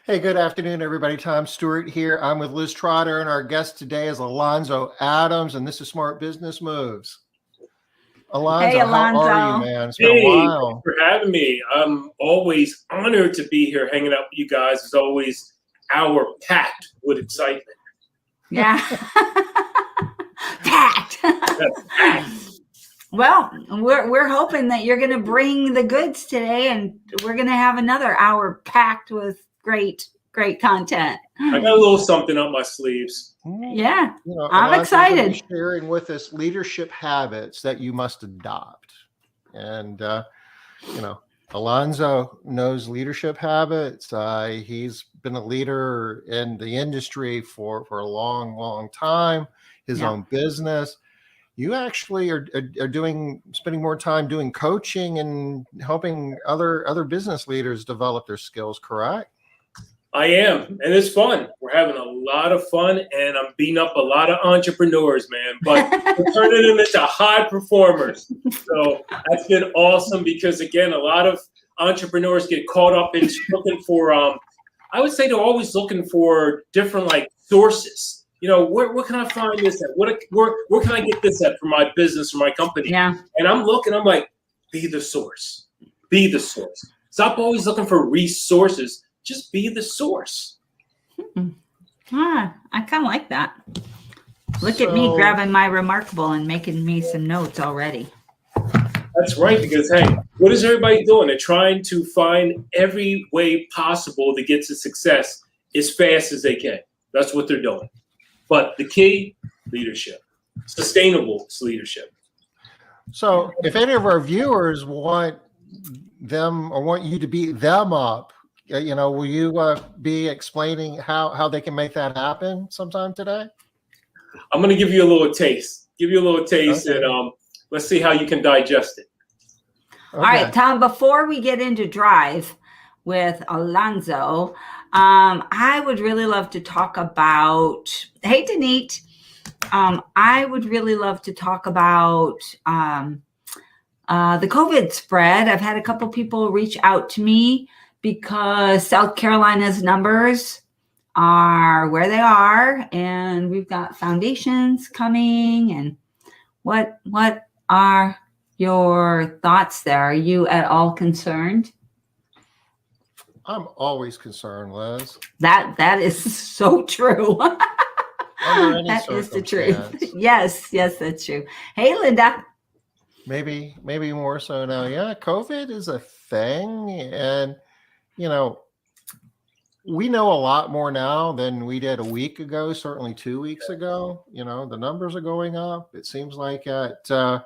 Hey, good afternoon, everybody. Tom Stewart here. I'm with Liz Trotter, and our guest today is Alonzo Adams, and this is Smart Business Moves. Alonzo, Hey, how are you, Alonzo. man? It's been a Hey, thanks while. for having me. I'm always honored to be here hanging out with you guys. It's always hour packed with excitement. Yeah. Packed. That's packed. Well, we're hoping that you're going to bring the goods today, and we're going to have another hour packed with great content. I got a little something up my sleeves. Yeah, You know, I'm Alonzo's gonna be excited. sharing with us leadership habits that you must adopt. And, Alonzo knows leadership habits. He's been a leader in the industry for a long time, his own business. You actually are spending more time doing coaching and helping other business leaders develop their skills, correct? I am, and it's fun. We're having a lot of fun, and I'm beating up a lot of entrepreneurs, man. But we're turning them into high performers. So that's been awesome because, again, a lot of entrepreneurs get caught up in looking for. I would say they're always looking for different sources. You know, where can I find this at? Where can I get this at for my business or my company? Yeah. And I'm like, be the source. Be the source. Stop always looking for resources. Just be the source. I kind of like that. Look at me grabbing my Remarkable and making me some notes already. That's right, because, hey, what is everybody doing? They're trying to find every way possible to get to success as fast as they can. That's what they're doing. But the key, leadership. Sustainable leadership. So if any of our viewers want them or want you to beat them up, will you be explaining how they can make that happen sometime today? I'm going to give you a little taste. Okay. And let's see how you can digest it. Okay. All right, Tom, before we get into Drive with Alonzo, I would really love to talk about, hey, Denise, I would really love to talk about the COVID spread. I've had a couple people reach out to me because South Carolina's numbers are where they are, and we've got foundations coming. And what are your thoughts there? Are you at all concerned? I'm always concerned, Liz. That is so true. That is the truth. Yes, that's true. Hey, Linda. Maybe more so now. Yeah, COVID is a thing, and we know a lot more now than we did a week ago, certainly 2 weeks ago. The numbers are going up. It seems like at, I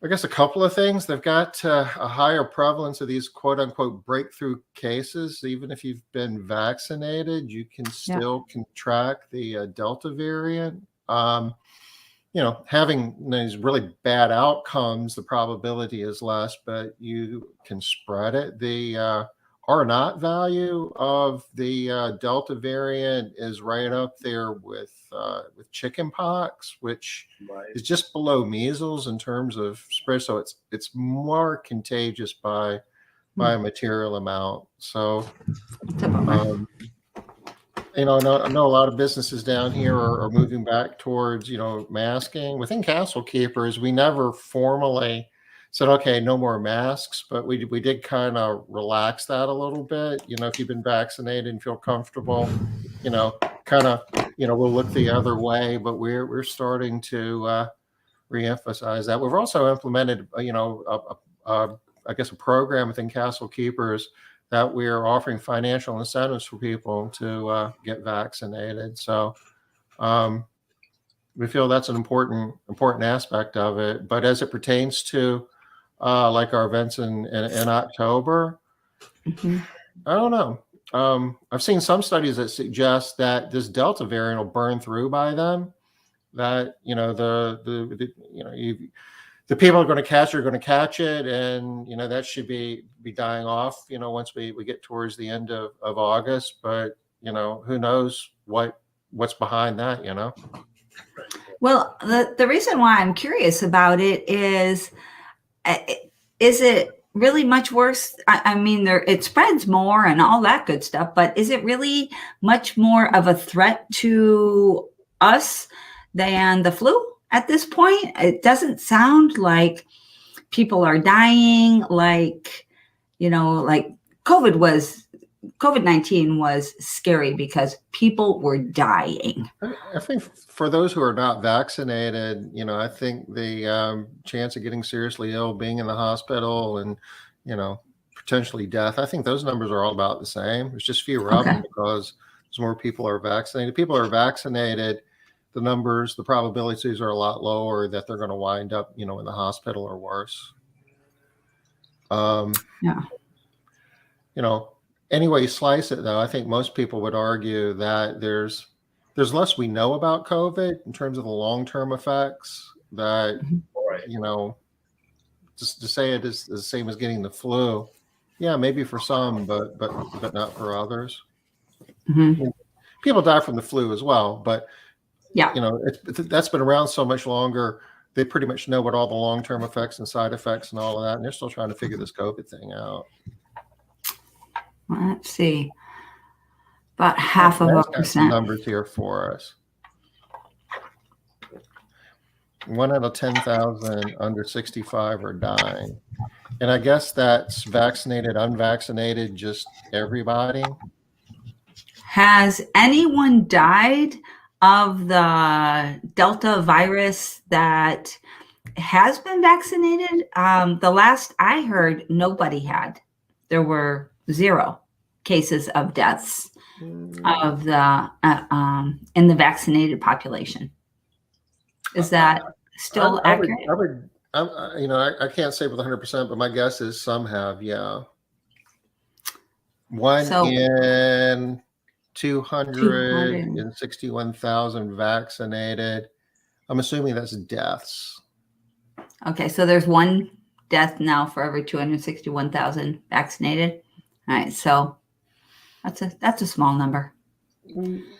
guess, a couple of things. They've got a higher prevalence of these quote unquote breakthrough cases. Even if you've been vaccinated, you can still contract the Delta variant. Having these really bad outcomes, the probability is less, but you can spread it. The R0 value of the Delta variant is right up there with chickenpox, which is just below measles in terms of spread. So it's more contagious by a material amount. So, I know a lot of businesses down here are moving back towards masking. Within Castle Keepers, we never formally said, okay, no more masks, but we did kind of relax that a little bit. If you've been vaccinated and feel comfortable, we'll look the other way, but we're starting to reemphasize that. We've also implemented, I guess, a program within Castle Keepers that we're offering financial incentives for people to get vaccinated. So we feel that's an important aspect of it. But as it pertains to like our events in October, I don't know. I've seen some studies that suggest that this Delta variant will burn through by then. That the people are going to catch it, and that should be dying off. Once we get towards the end of August, but who knows what's behind that. Well, the reason why I'm curious about it is it really much worse? I mean, it spreads more and all that good stuff, but is it really much more of a threat to us than the flu at this point? It doesn't sound like people are dying like, like COVID-19 was scary because people were dying. I think for those who are not vaccinated, I think the chance of getting seriously ill, being in the hospital, and potentially death, I think those numbers are all about the same. There's just fewer of them because more people are vaccinated. People are vaccinated, the probabilities are a lot lower that they're going to wind up, in the hospital or worse. Any way you slice it, though, I think most people would argue that there's less we know about COVID in terms of the long-term effects. That just to say it is the same as getting the flu, yeah, maybe for some, but not for others. Mm-hmm. People die from the flu as well, but that's been around so much longer. They pretty much know what all the long-term effects and side effects and all of that, and they're still trying to figure this COVID thing out. Let's see. About half of a percent. Numbers here for us. 1 out of 10,000 under 65 are dying. And I guess that's vaccinated, unvaccinated, just everybody. Has anyone died of the Delta virus that has been vaccinated? The last I heard, nobody had. There were 0 cases of deaths of the in the vaccinated population. Is that still accurate? I can't say with 100%, but my guess is some have. Yeah, 1 in 261,000 vaccinated. I'm assuming that's deaths. Okay, so there's 1 death now for every 261,000 vaccinated. All right, so that's a small number.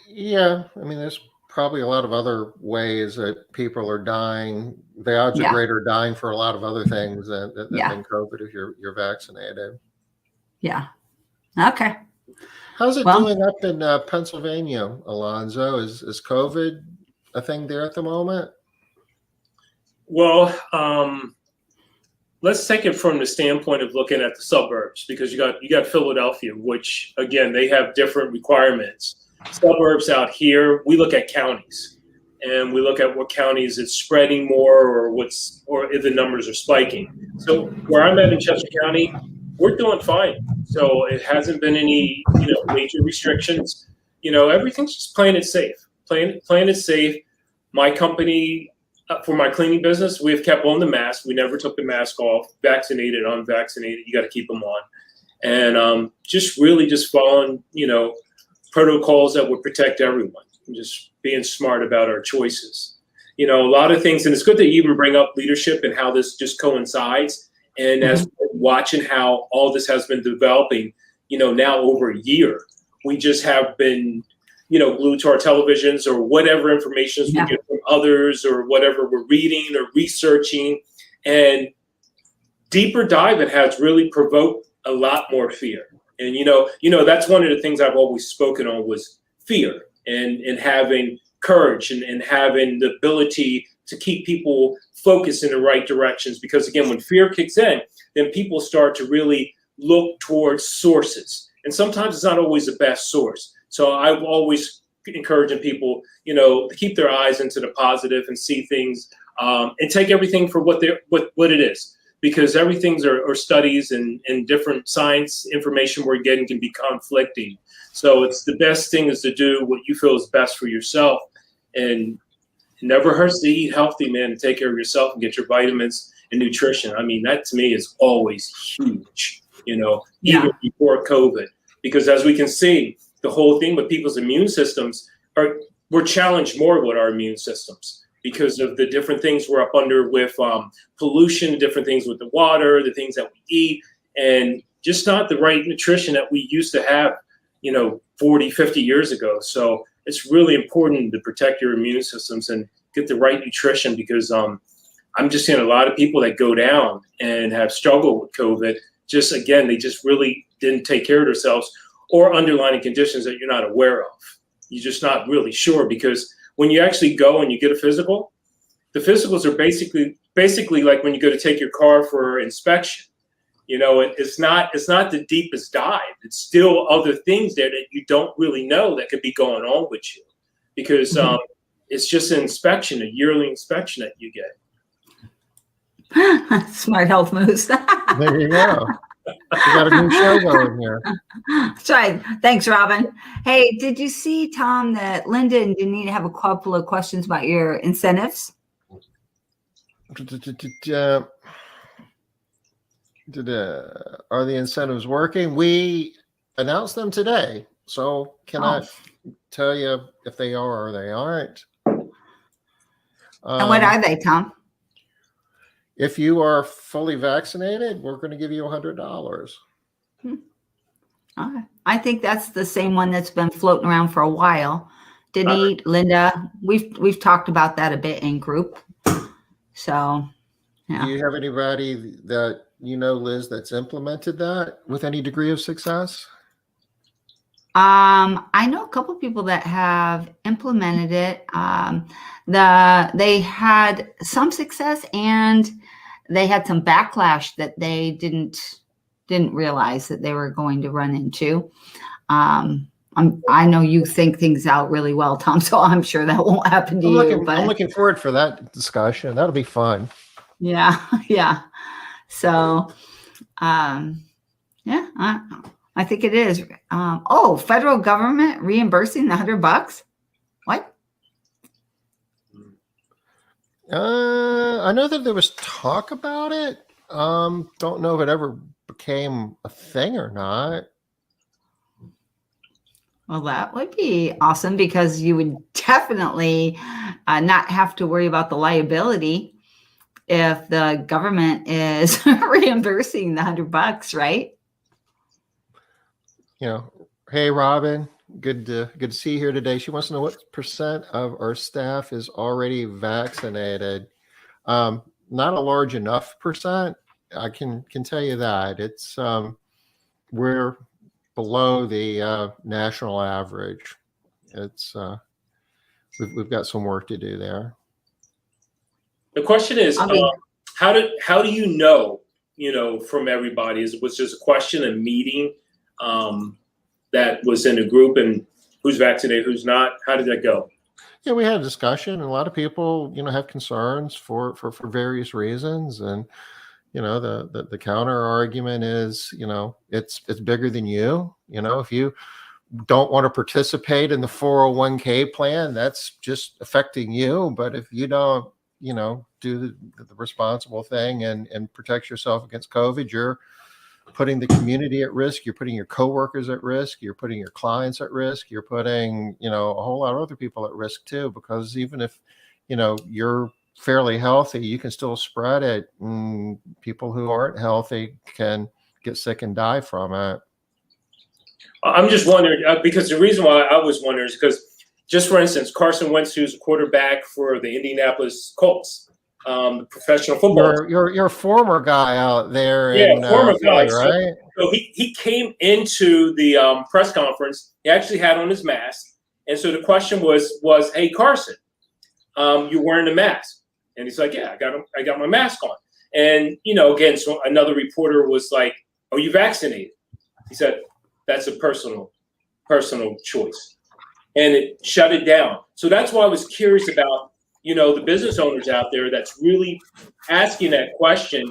Yeah, I mean, there's probably a lot of other ways that people are dying. The odds are greater dying for a lot of other things than COVID if you're vaccinated. Yeah. Okay. How's it doing up in Pennsylvania, Alonzo? Is COVID a thing there at the moment? Well, let's take it from the standpoint of looking at the suburbs, because you got Philadelphia, which again, they have different requirements. Suburbs out here, we look at counties, and we look at what counties it's spreading more, or if the numbers are spiking. So where I'm at in Chester County, we're doing fine. So it hasn't been any major restrictions. Everything's just playing it safe. Playing it safe. My company, for my cleaning business, we've kept on the mask. We never took the mask off. Vaccinated, unvaccinated, you got to keep them on. And just following, protocols that would protect everyone, and just being smart about our choices. A lot of things, and it's good that you even bring up leadership and how this just coincides. And as we're watching how all this has been developing, now over a year, we just have been, glued to our televisions or whatever information we get from others or whatever we're reading or researching. And deeper diving has really provoked a lot more fear. And, that's one of the things I've always spoken on was fear and having courage and having the ability to keep people focused in the right directions. Because, again, when fear kicks in, then people start to really look towards sources. And sometimes it's not always the best source. So I've always encouraging people, to keep their eyes into the positive and see things and take everything for what it is. Because everything's are studies and different science information we're getting can be conflicting. So it's the best thing is to do what you feel is best for yourself. And it never hurts to eat healthy, man, and take care of yourself and get your vitamins and nutrition. I mean, that to me is always huge, even before COVID. Because as we can see, the whole thing with people's immune systems we're challenged more with our immune systems, because of the different things we're up under with pollution, different things with the water, the things that we eat, and just not the right nutrition that we used to have, 40, 50 years ago. So it's really important to protect your immune systems and get the right nutrition, because I'm just seeing a lot of people that go down and have struggled with COVID. Just again, they just really didn't take care of themselves, or underlying conditions that you're not aware of. You're just not really sure, because when you actually go and you get a physical, the physicals are basically like when you go to take your car for inspection. You know, it's not the deepest dive. It's still other things there that you don't really know that could be going on with you, because it's just an inspection, a yearly inspection that you get. Smart health moves. There you go. We got a new show going here. That's right. Thanks, Robin. Hey, did you see, Tom, that Linda and Denise have a couple of questions about your incentives? Are the incentives working? We announced them today, so cannot tell you if they are or they aren't. And what are they, Tom? If you are fully vaccinated, we're going to give you $100. I think that's the same one that's been floating around for a while. Denise, Linda, we've talked about that a bit in group. So, yeah. Do you have anybody that you know, Liz, that's implemented that with any degree of success? I know a couple of people that have implemented it. They had some success, and they had some backlash that they didn't realize that they were going to run into. I know you think things out really well, Tom, so I'm sure that won't happen to you. I'm looking forward for that discussion. That'll be fun. Yeah, yeah. So, yeah, I think it is. Federal government reimbursing the $100. What? I know that there was talk about it. Don't know if it ever became a thing or not. Well, that would be awesome, because you would definitely not have to worry about the liability if the government is reimbursing the $100, right? You know, hey, Robin, good to see you here today. She wants to know what percent of our staff is already vaccinated. Not a large enough percent. I can tell you that. It's we're below the national average. It's we've got some work to do there. The question is, how do you know from everybody? Was just a question, a meeting that was in a group, and who's vaccinated, who's not? How did that go? Yeah, we had a discussion, and a lot of people, have concerns for various reasons, and the counter argument is, it's bigger than you. If you don't want to participate in the 401k plan, that's just affecting you. But if you don't, do the responsible thing and protect yourself against COVID, you're putting the community at risk. You're putting your coworkers at risk. You're putting your clients at risk. You're putting, a whole lot of other people at risk too, because even if, you're fairly healthy, you can still spread it. And people who aren't healthy can get sick and die from it. I'm just wondering, because the reason why I was wondering is because, just for instance, Carson Wentz, who's a quarterback for the Indianapolis Colts, professional football. You're a former guy out there. Former guy, right? So he came into the press conference. He actually had on his mask, and so the question was, hey, Carson, you're wearing a mask? And he's like, yeah, I got my mask on. And again, so another reporter was like, are you vaccinated? He said, that's a personal choice. And it shut it down. So that's why I was curious about, the business owners out there that's really asking that question,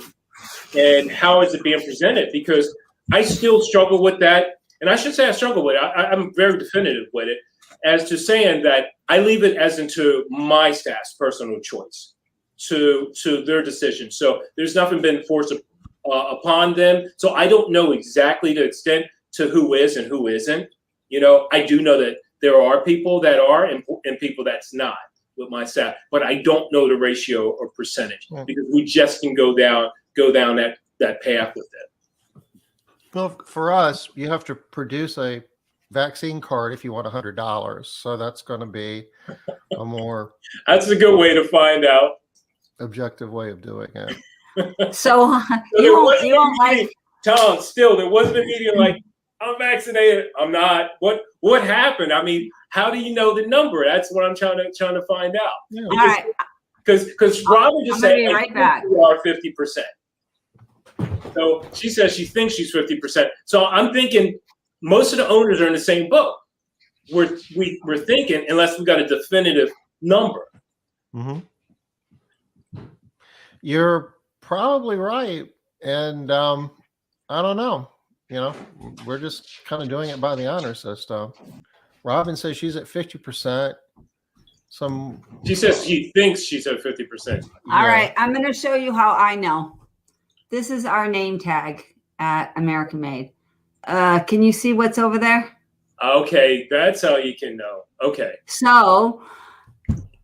and how is it being presented? Because I still struggle with that. And I should say I struggle with it. I'm very definitive with it, as to saying that I leave it as into my staff's personal choice to their decision. So there's nothing been forced upon them. So I don't know exactly the extent to who is and who isn't. I do know that there are people that are and people that's not with my staff, but I don't know the ratio or percentage, because we just can go down that path with it. Well, for us, you have to produce a vaccine card if you want $100. So that's going to be a more. That's a good way to find out. objective way of doing it. So you won't like Tom. Still, there wasn't a meeting like I'm vaccinated. I'm not. What happened? I mean, how do you know the number? That's what I'm trying to find out. Yeah. all right. Because Robin just said be right back. You are 50%. So she says she thinks she's 50%. So I'm thinking most of the owners are in the same boat. We're thinking unless we got a definitive number. Mm-hmm. You're probably right, and I don't know. You know, we're just kind of doing it by the honor system. Robin says she's at 50%. She says she thinks she's at 50%. All right, I'm going to show you how I know. This is our name tag at American Made. Can you see what's over there? Okay, that's how you can know. Okay. So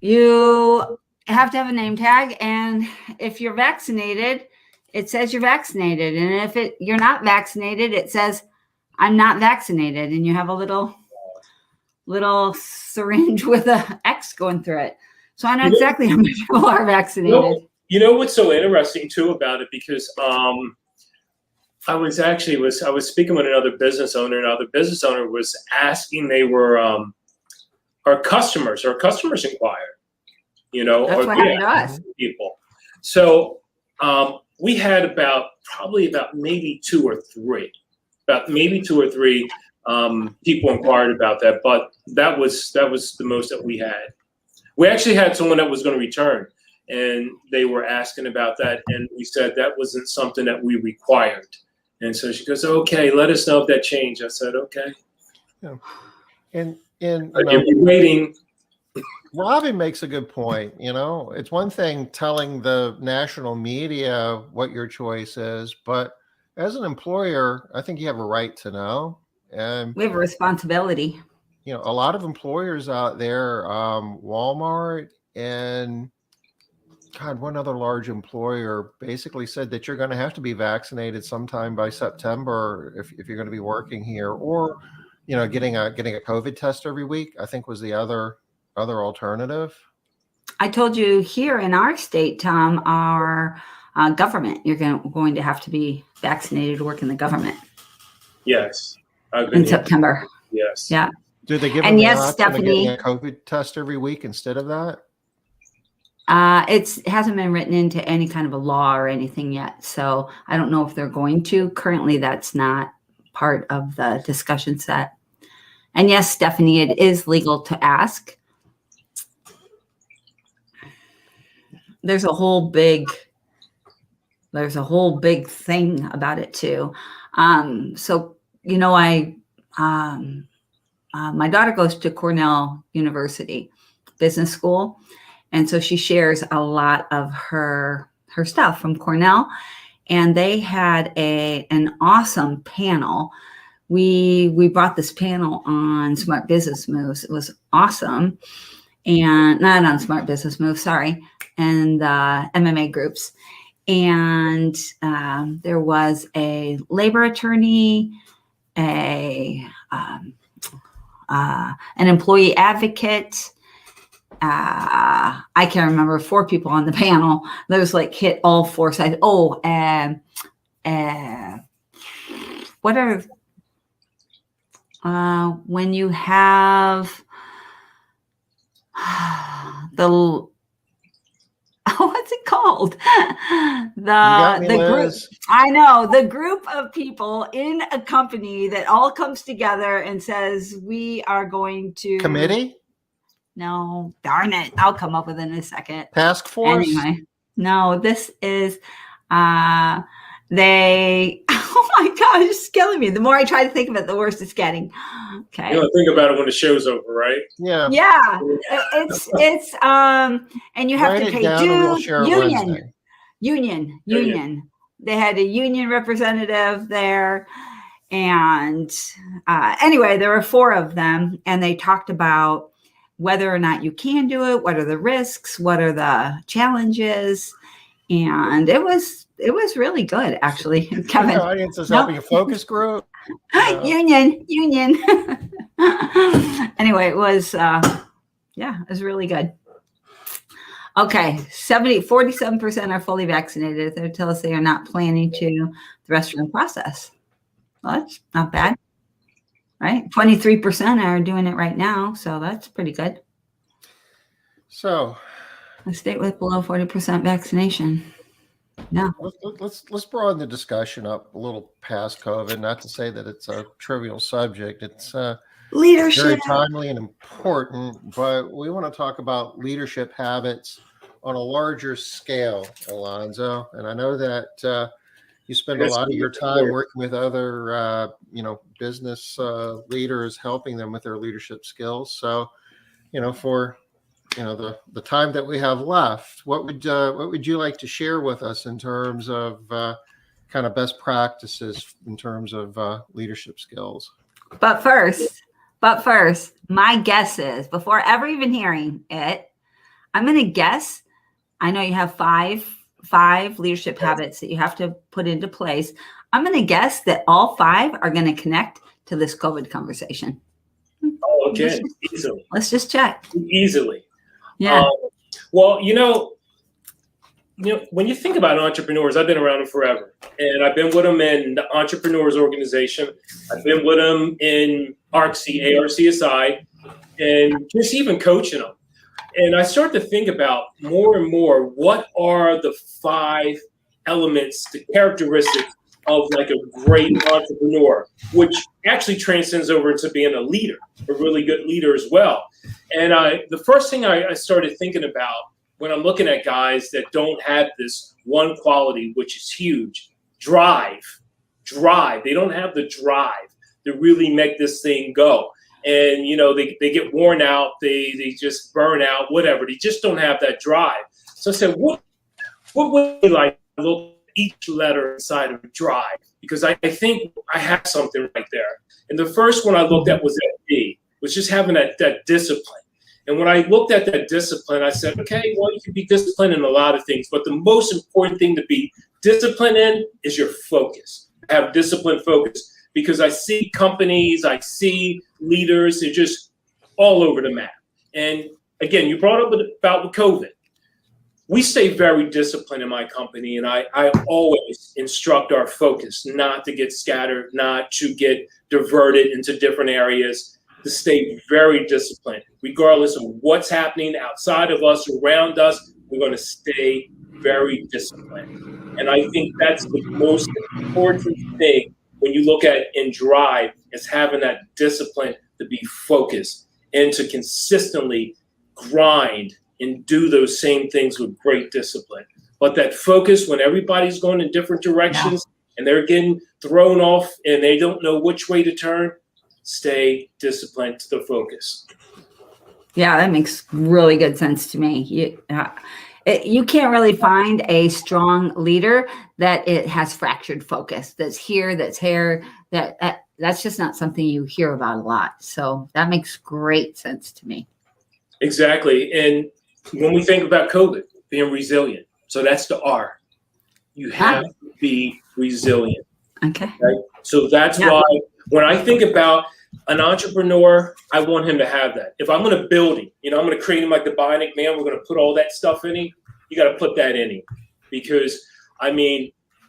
you have to have a name tag, and if you're vaccinated, it says you're vaccinated, and if you're not vaccinated, it says I'm not vaccinated, and you have a little syringe with a X going through it. So I know exactly how many people are vaccinated. You know what's so interesting too about it, because I was speaking with another business owner, and another business owner was asking, they were our customers inquired, you know, that's what happened to us. People. So we had probably about maybe two or three people inquired about that, but that was the most that we had. We actually had someone that was going to return, and they were asking about that, and we said that wasn't something that we required. And so she goes, "Okay, let us know if that changed." I said, "Okay." Yeah. And if you're waiting. Robin makes a good point. You know, it's one thing telling the national media what your choice is, but as an employer, I think you have a right to know. And we have a responsibility. You know, a lot of employers out there, Walmart and one other large employer basically said that you're going to have to be vaccinated sometime by September if you're going to be working here, or, you know, getting a COVID test every week, I think was the other alternative. I told you here in our state, Tom, our government, you're going to have to be vaccinated to work in the government. Yes. In September. Yes. Yeah. Do they give them the option of getting a COVID test every week instead of that? It hasn't been written into any kind of a law or anything yet. So I don't know if they're going to. Currently, that's not part of the discussion set. And yes, Stephanie, it is legal to ask. There's a whole big thing about it too. So, you know, my daughter goes to Cornell University Business School. And so she shares a lot of her stuff from Cornell. And they had an awesome panel. We brought this panel on Smart Business Moves. It was awesome. And not on Smart Business Moves, sorry. And MMA groups. And there was a labor attorney, an employee advocate. I can't remember, 4 people on the panel. Those like hit all 4 sides. Oh, what are when you have the what's it called? The group. I know, the group of people in a company that all comes together and says, we are going to committee. No, darn it. I'll come up with it in a second. Task force? Anyway, no, this is, oh my gosh, it's killing me. The more I try to think of it, the worse it's getting. Okay. You don't think about it when the show's over, right? Yeah. Yeah. It's, and you have to pay dues. Union. They had a union representative there. And anyway, there were 4 of them, and they talked about whether or not you can do it, what are the risks, what are the challenges, and it was really good, actually. Kevin, the audience is having a focus group. Union. Anyway, it was it was really good. Okay, 47% are fully vaccinated. They tell us they are not planning to the rest of the process. Well, that's not bad, right? 23% are doing it right now, so that's pretty good. So A state with below 40% vaccination. Yeah. Let's broaden the discussion up a little past COVID. Not to say that it's a trivial subject. It's Leadership. very timely and important, but we want to talk about leadership habits on a larger scale, Alonzo. And I know that you spend a lot of your time working with other, business leaders, helping them with their leadership skills. So, for the time that we have left, what would you like to share with us in terms of kind of best practices in terms of leadership skills? But first, my guess is, before ever even hearing it, I'm going to guess. I know you have five leadership habits that you have to put into place. I'm going to guess that all 5 are going to connect to this COVID conversation. Oh, okay. Easily. Let's just check. Easily. Yeah. Well, when you think about entrepreneurs, I've been around them forever, and I've been with them in the Entrepreneurs Organization. I've been with them in ARCSI, and just even coaching them. And I start to think about more and more, what are the 5 elements, the characteristics of like a great entrepreneur, which actually transcends over into being a leader, a really good leader as well. And the first thing I started thinking about when I'm looking at guys that don't have this one quality, which is huge, drive. They don't have the drive to really make this thing go. And, they get worn out, they just burn out, whatever. They just don't have that drive. So I said, what would you like to look at each letter inside of drive? Because I think I have something right there. And the first one I looked at was that D, was just having that discipline. And when I looked at that discipline, I said, okay, well, you can be disciplined in a lot of things, but the most important thing to be disciplined in is your focus. Have disciplined focus, because I see companies, I see leaders, they're just all over the map. And again, you brought up about COVID. We stay very disciplined in my company, and I always instruct our focus not to get scattered, not to get diverted into different areas, to stay very disciplined. Regardless of what's happening outside of us, around us, we're going to stay very disciplined. And I think that's the most important thing when you look at in drive, is having that discipline to be focused and to consistently grind and do those same things with great discipline. But that focus, when everybody's going in different directions and they're getting thrown off and they don't know which way to turn, stay disciplined to the focus. Yeah, that makes really good sense to me. You can't really find a strong leader that it has fractured focus. That's here, that's here. That's just not something you hear about a lot. So that makes great sense to me. Exactly. And when we think about COVID, being resilient, so that's the R. You have to be resilient. Okay. Right? So that's why when I think about an entrepreneur, I want him to have that. If I'm going to build him, I'm going to create him like the Bionic Man, we're going to put all that stuff in him. You got to put that in him, because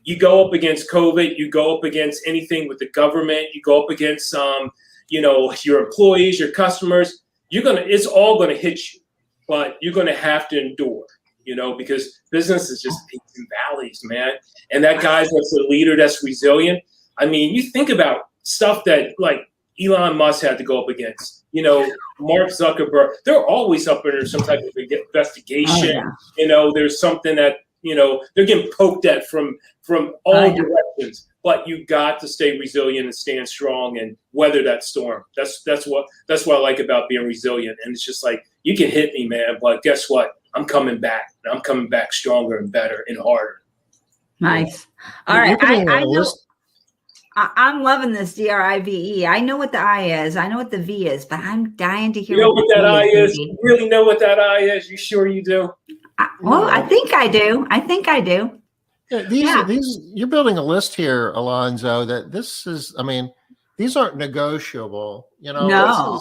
you go up against COVID, you go up against anything with the government, you go up against your employees, your customers. It's all going to hit you, but you're going to have to endure. Because business is just peaks and valleys, man. And that guy that's a leader that's resilient. You think about stuff that like Elon Musk had to go up against, Mark Zuckerberg. They're always up under some type of investigation. There's something that, they're getting poked at from all directions. But you got to stay resilient and stand strong and weather that storm. That's what I like about being resilient. And it's just like, you can hit me, man, but guess what? I'm coming back. And I'm coming back stronger and better and harder. Nice. All right. I know. I'm loving this DRIVE. I know what the I is. I know what the V is, but I'm dying to hear. You know what that I is? You really know what that I is? You sure you do? I think I do. Yeah, these you're building a list here, Alonzo, that this is, these aren't negotiable. No.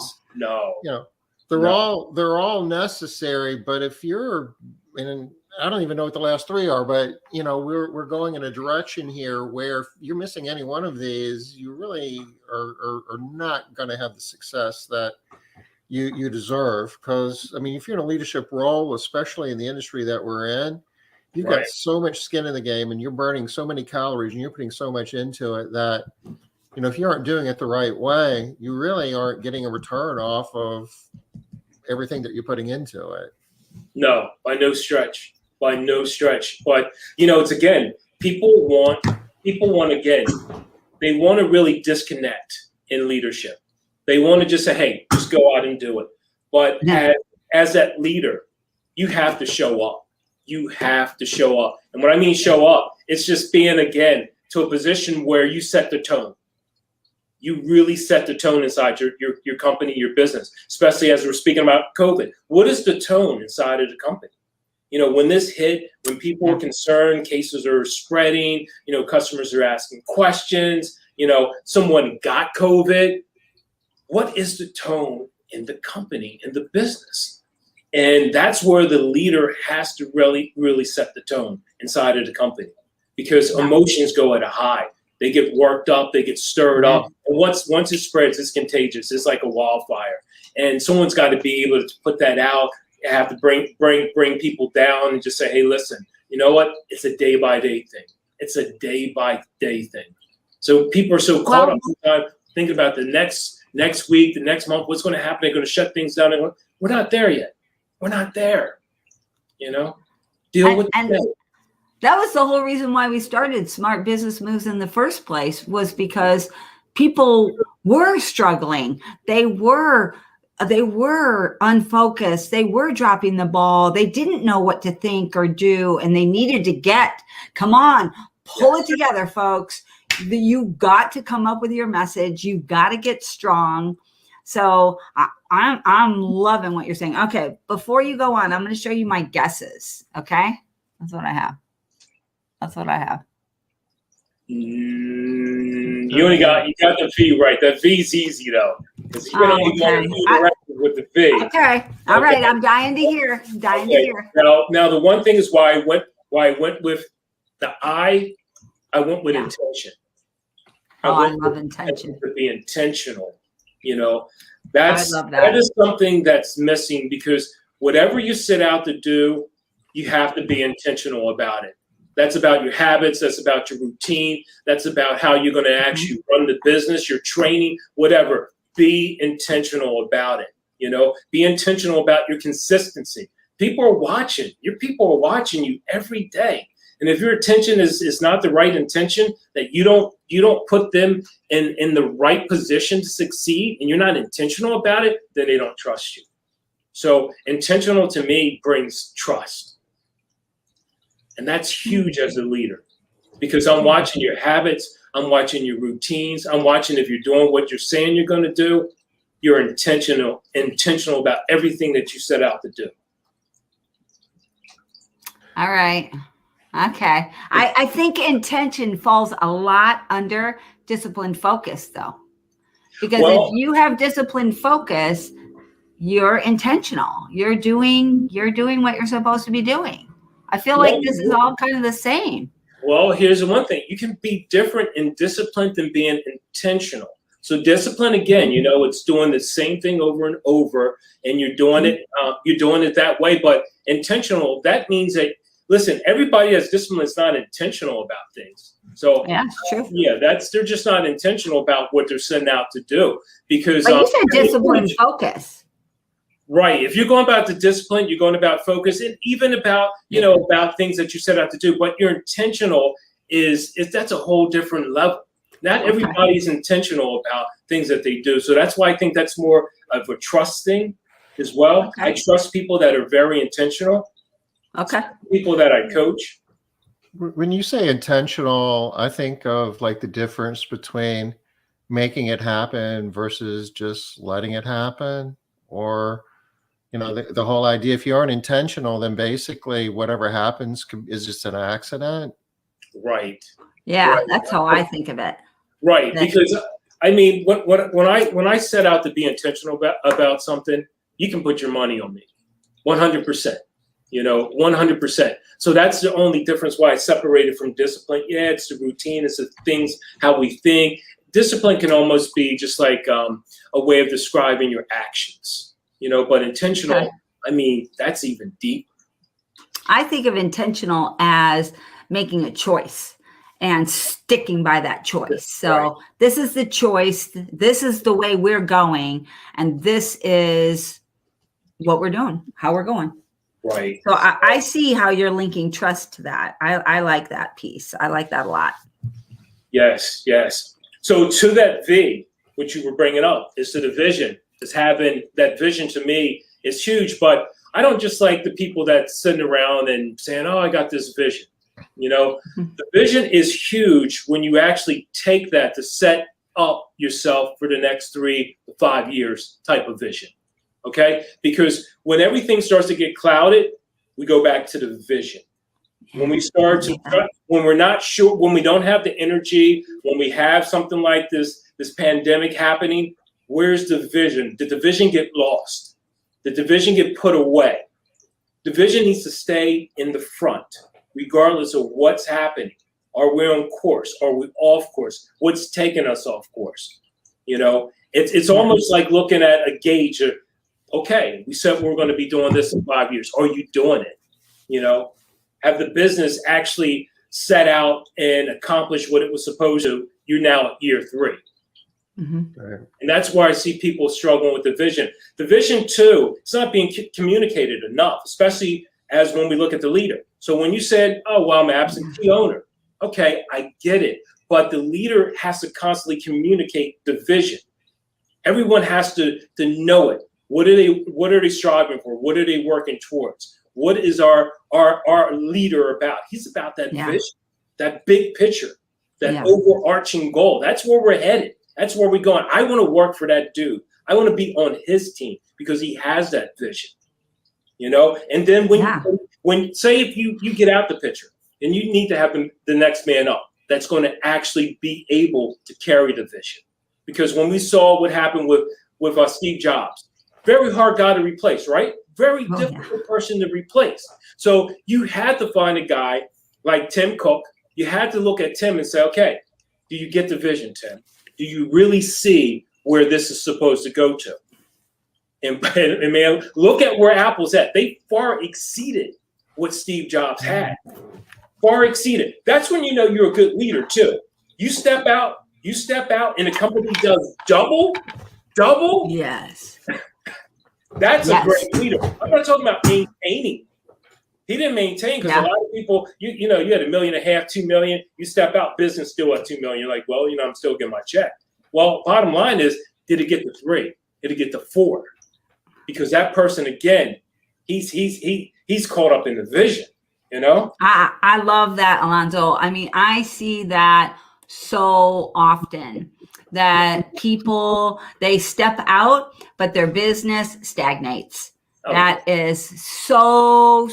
They're all necessary, but if you're and I don't even know what the last three are, but we're going in a direction here where if you're missing any one of these, you really are not going to have the success that you deserve. Because I mean, if you're in a leadership role, especially in the industry that we're in, you've got so much skin in the game, and you're burning so many calories, and you're putting so much into it that if you aren't doing it the right way, you really aren't getting a return off of everything that you're putting into it. No, by no stretch. By no stretch. But it's again, people want again, they want to really disconnect in leadership. They want to just say, hey, just go out and do it. But as that leader, you have to show up. You have to show up. And when I mean show up, it's just being, again, to a position where you set the tone. You really set the tone inside your company, your business, especially as we're speaking about COVID. What is the tone inside of the company? When this hit, when people are concerned, cases are spreading, customers are asking questions, someone got COVID. What is the tone in the company, in the business? And that's where the leader has to really, really set the tone inside of the company, because emotions go at a high. They get worked up, they get stirred up. And once it spreads, it's contagious. It's like a wildfire. And someone's got to be able to put that out, have to bring people down and just say, hey, listen, you know what? It's a day-by-day thing. It's a day-by-day thing. So people are so caught up sometimes thinking about the next week, the next month, what's going to happen? They're going to shut things down. We're not there yet. We're not there. Deal with it. That was the whole reason why we started Smart Business Moves in the first place, was because people were struggling. They were unfocused. They were dropping the ball. They didn't know what to think or do, and they needed to come on, pull it together, folks. You got to come up with your message. You got to get strong. So I'm loving what you're saying. Okay, before you go on, I'm going to show you my guesses. Okay, that's what I have. You got the V right. That V's easy though, because you're going to go with the V. Okay, all right. I'm dying to hear. To hear. Now the one thing is why I went with the I. I went with intention. I love intention. To be intentional. I love that. That is something that's missing, because whatever you set out to do, you have to be intentional about it. That's about your habits. That's about your routine. That's about how you're going to actually run the business, your training, whatever. Be intentional about it. Be intentional about your consistency. People are watching. Your people are watching you every day. And if your attention is not the right intention, that you don't put them in the right position to succeed, and you're not intentional about it, then they don't trust you. So intentional to me brings trust. And that's huge as a leader, because I'm watching your habits. I'm watching your routines. I'm watching if you're doing what you're saying you're going to do. You're intentional about everything that you set out to do. All right. Okay. I think intention falls a lot under disciplined focus, though, because if you have disciplined focus, you're intentional. You're doing what you're supposed to be doing. I feel like this is all kind of the same. Well, here's the one thing. You can be different in discipline than being intentional. So discipline, again, it's doing the same thing over and over, and you're doing it that way. But intentional, that means that, listen, everybody that's disciplined is not intentional about things. So yeah, it's true. They're just not intentional about what they're setting out to do, because you said discipline focus. Right. If you're going about the discipline, you're going about focus, and even about, about things that you set out to do. But your intentional is that's a whole different level. Not everybody's intentional about things that they do. So that's why I think that's more of a trust thing as well. Okay. I trust people that are very intentional. Okay. People that I coach. When you say intentional, I think of like the difference between making it happen versus just letting it happen, or the whole idea, if you aren't intentional, then basically whatever happens is just an accident. Right. Yeah, right. That's how I think of it. Right. Because I mean, when I set out to be intentional about something, you can put your money on me, 100%. 100%. So that's the only difference why it's separated from discipline. Yeah, it's the routine, it's the things, how we think. Discipline can almost be just like a way of describing your actions, but intentional, okay. I mean, that's even deeper. I think of intentional as making a choice and sticking by that choice. So right. This is the choice. This is the way we're going. And this is what we're doing, how we're going. Right. So I see how you're linking trust to that. I like that piece. I like that a lot. Yes. So to that V, which you were bringing up, is to the vision, is having that vision to me is huge. But I don't just like the people that sitting around and saying, oh, I got this vision. The vision is huge when you actually take that to set up yourself for the next 3 to 5 years type of vision. Okay? Because when everything starts to get clouded, we go back to the vision. When we start to, when we're not sure, when we don't have the energy, when we have something like this pandemic happening, where's the vision? Did the vision get lost? Did the vision get put away? The vision needs to stay in the front, regardless of what's happening. Are we on course? Are we off course? What's taking us off course? It's almost like looking at a gauge of, okay, we said we're going to be doing this in 5 years. Are you doing it? Have the business actually set out and accomplished what it was supposed to? You're now at year 3. Mm-hmm. And that's where I see people struggling with the vision. The vision, too, it's not being communicated enough, especially as when we look at the leader. So when you said, oh, well, I'm an absentee owner. Okay, I get it. But the leader has to constantly communicate the vision. Everyone has to know it. What are they striving for? What are they working towards? What is our leader about? He's about that vision, that big picture, that overarching goal. That's where we're headed. That's where we're going. I want to work for that dude. I want to be on his team because he has that vision. And then when say if you get out the picture and you need to have the next man up that's going to actually be able to carry the vision. Because when we saw what happened with Steve Jobs, very hard guy to replace, right? Very difficult person to replace. So you had to find a guy like Tim Cook. You had to look at Tim and say, okay, do you get the vision, Tim? Do you really see where this is supposed to go to? And man, look at where Apple's at. They far exceeded what Steve Jobs had. Far exceeded. That's when you know you're a good leader too. You step out, and the company does double. Yes. That's a great leader. I'm not talking about maintaining. He didn't maintain because a lot of people, you had $1.5 million, $2 million. You step out, business still at $2 million. You're like, well, I'm still getting my check. Well, bottom line is, did it get to 3? Did it get to 4? Because that person again, he's caught up in the vision. I love that, Alonzo. I mean, I see that so often. That people, they step out, but their business stagnates. Oh. That is so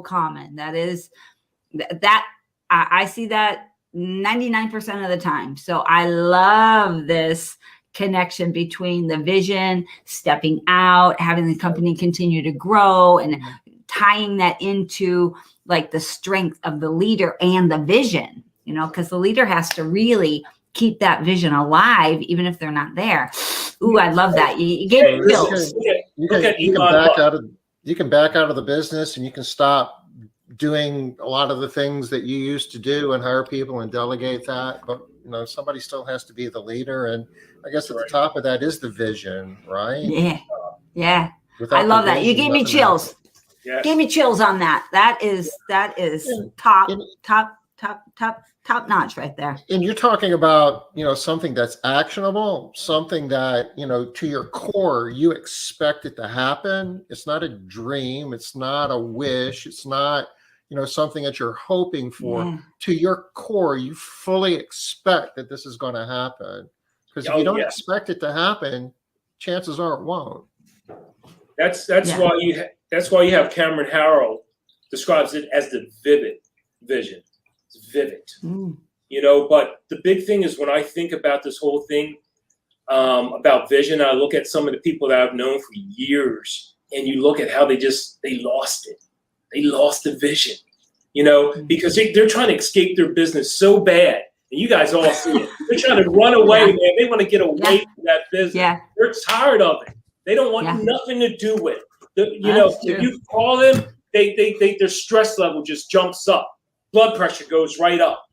common. I see that 99% of the time. So I love this connection between the vision, stepping out, having the company continue to grow, and tying that into like the strength of the leader and the vision, because the leader has to really keep that vision alive, even if they're not there. Ooh, I love that. You gave me chills. You can back out of the business and you can stop doing a lot of the things that you used to do and hire people and delegate that. But somebody still has to be the leader. And I guess at the top of that is the vision, right? Yeah. I love that. You gave me chills. Yes. Gave me chills on that. That is top notch right there. And you're talking about, something that's actionable, something that, to your core, you expect it to happen. It's not a dream. It's not a wish. It's not, something that you're hoping for. Yeah. To your core, you fully expect that this is going to happen. Because if you don't expect it to happen, chances are it won't. That's why you have Cameron Harrell describes it as the vivid vision. It's vivid. But the big thing is when I think about this whole thing about vision, I look at some of the people that I've known for years, and you look at how they lost it. They lost the vision, you know, because they're trying to escape their business so bad. And you guys all see it. They're trying to run away, man. They want to get away from that business. Yeah. They're tired of it. They don't want nothing to do with it. You know, if you call them, their stress level just jumps up. Blood pressure goes right up.